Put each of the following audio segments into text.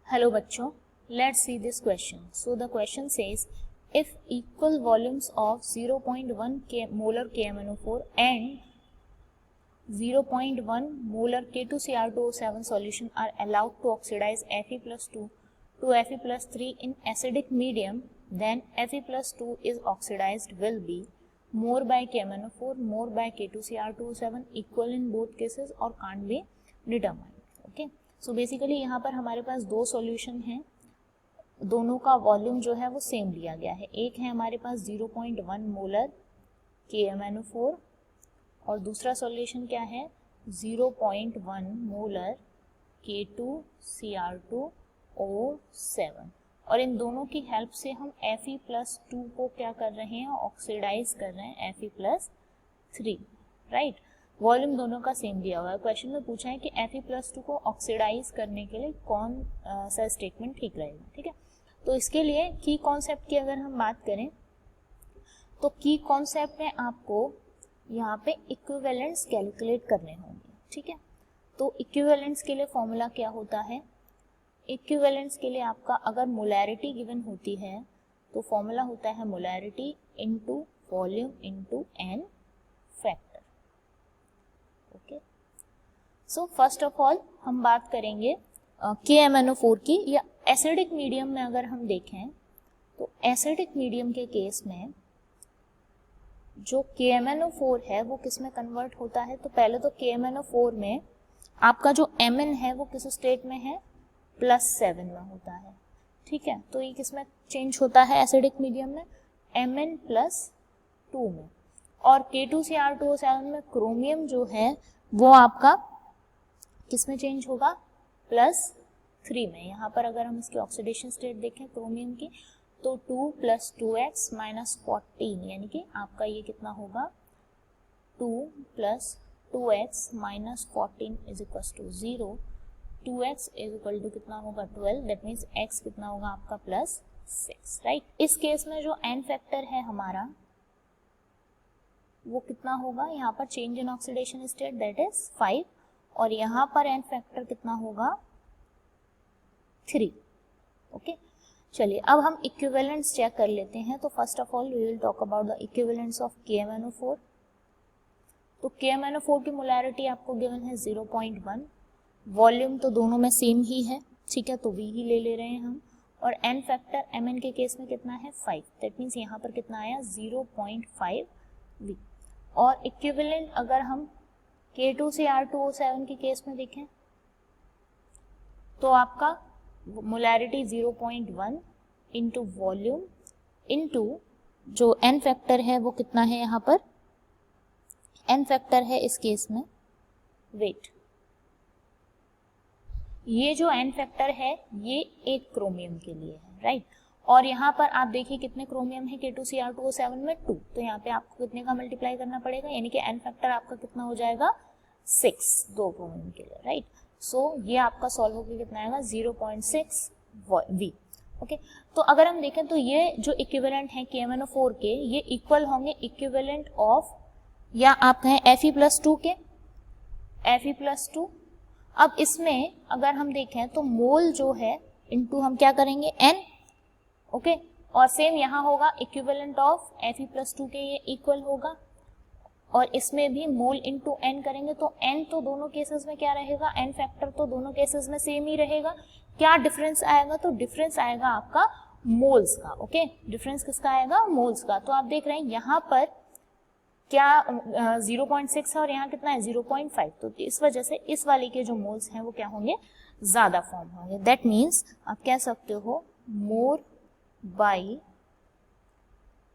Hello बच्चों, let's see this question. So the question says, if equal volumes of 0.1 molar KMnO4 and 0.1 molar K2Cr2O7 solution are allowed to oxidize Fe+2 to Fe+3 in acidic medium, then Fe+2 is oxidized will be more by KMnO4, more by K2Cr2O7, equal in both cases or can't be determined. Okay. So basically यहाँ पर हमारे पास दो solution हैं, दोनों का volume जो है वो सेम लिया गया है. एक है हमारे पास 0.1 मोलर KMnO4 और दूसरा सॉल्यूशन क्या है 0.1 मोलर K2Cr2O7 और इन दोनों की हेल्प से हम Fe+2 को क्या कर रहे हैं, ऑक्सीडाइज कर रहे हैं Fe+3, राइट. वॉल्यूम दोनों का सेम दिया हुआ है. क्वेश्चन में पूछा है कि Fe+2 को ऑक्सीडाइज करने के लिए कौन सा स्टेटमेंट ठीक रहेगा. ठीक है, तो इसके लिए की कॉन्सेप्ट की अगर हम बात करें तो की कॉन्सेप्ट में आपको यहाँ पे इक्विवेलेंस कैलकुलेट करने होंगे. ठीक है, तो इक्विवेलेंस के लिए फॉर्मूला क्या होता है, इक्विवेलेंस के लिए आपका अगर मोलैरिटी गिवन होती है तो फॉर्मूला होता है molarity into volume into n factor. Okay, so first of all हम बात करेंगे KMnO4 की. या एसिडिक मीडियम में अगर हम देखें तो एसिडिक मीडियम के केस में जो KMnO4 है वो किस में कन्वर्ट होता है. तो पहले तो KMnO4 में आपका जो Mn है वो किस स्टेट में है, +7 में होता है. ठीक है, तो ये किस में चेंज होता है एसिडिक मीडियम में, Mn+2 में. और K2Cr2O7 में क्रोमियम जो है वो आपका किस में चेंज होगा, +3 में. यहाँ पर अगर हम इसकी ऑक्सीडेशन स्टेट देखें क्रोमियम की तो 2 + 2x - 14 यानी कि आपका ये कितना होगा 2 + 2x - 14 = 0. 2x = कितना होगा 12, दैट मीन्स x कितना होगा आपका +6, राइट. इस केस में जो n फैक्टर है हमारा वो कितना होगा, यहाँ पर change in oxidation state that is 5 और यहाँ पर n फैक्टर कितना होगा 3. ओके, चलिए अब हम इक्विवेलेंट्स चेक कर लेते हैं. तो first of all we will talk about the equivalents of KMnO4. तो KMnO4 की मोलैरिटी आपको गिवन है 0.1, वॉल्यूम तो दोनों में सेम ही है. ठीक है, तो V ही ले रहे हैं हम. और n फैक्टर Mn के केस में कितना है 5, दैट मीन्स यहाँ पर कितना आया 0.5 V. और इक्विवेलेंट अगर हम K2Cr2O7 के केस में देखें तो आपका मोलैरिटी 0.1 इंटू वॉल्यूम इंटू जो n फैक्टर है वो कितना है, यहाँ पर n फैक्टर है इस केस में वेट. ये जो n फैक्टर है ये एक क्रोमियम के लिए है, राइट. और यहाँ पर आप देखिए कितने क्रोमियम है K2Cr2O7 में 2, तो यहाँ पे आपको कितने का मल्टीप्लाई करना पड़ेगा, यानी कि n फैक्टर आपका कितना हो जाएगा 6, 2 क्रोमियम के लिए, राइट. सो ये आपका सॉल्व होकर कितना आएगा 0.6 V. ओके, तो अगर हम देखें तो ये जो इक्विवेलेंट है KMnO4 के ये इक्वल होंगे इक्विवेलेंट ऑफ, या आप कहें Fe+2 के, Fe+2. अब इसमें अगर हम देखें तो मोल जो है इनटू हम क्या करेंगे n. ओके, और सेम यहाँ होगा इक्विवेलेंट ऑफ Fe+2 के ये इक्वल होगा और इसमें भी मोल इनटू n करेंगे तो n तो दोनों केसेस में क्या रहेगा, n फैक्टर तो दोनों केसेस में सेम ही रहेगा. क्या डिफरेंस आएगा, तो डिफरेंस आएगा आपका मोल्स का. ओके, डिफरेंस किसका आएगा, मोल्स का. तो आप देख रहे हैं यहाँ पर क्या 0.6 है और यहाँ कितना है 0.5, तो इस वजह से इस वाले के जो मोल्स हैं वो क्या होंगे, ज्यादा फॉर्म होंगे. दैट मीन्स आप कह सकते हो मोर by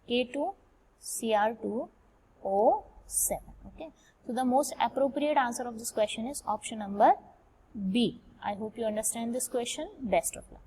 K2Cr2O7. Okay, so the most appropriate answer of this question is option number B. I hope you understand this question. Best of luck.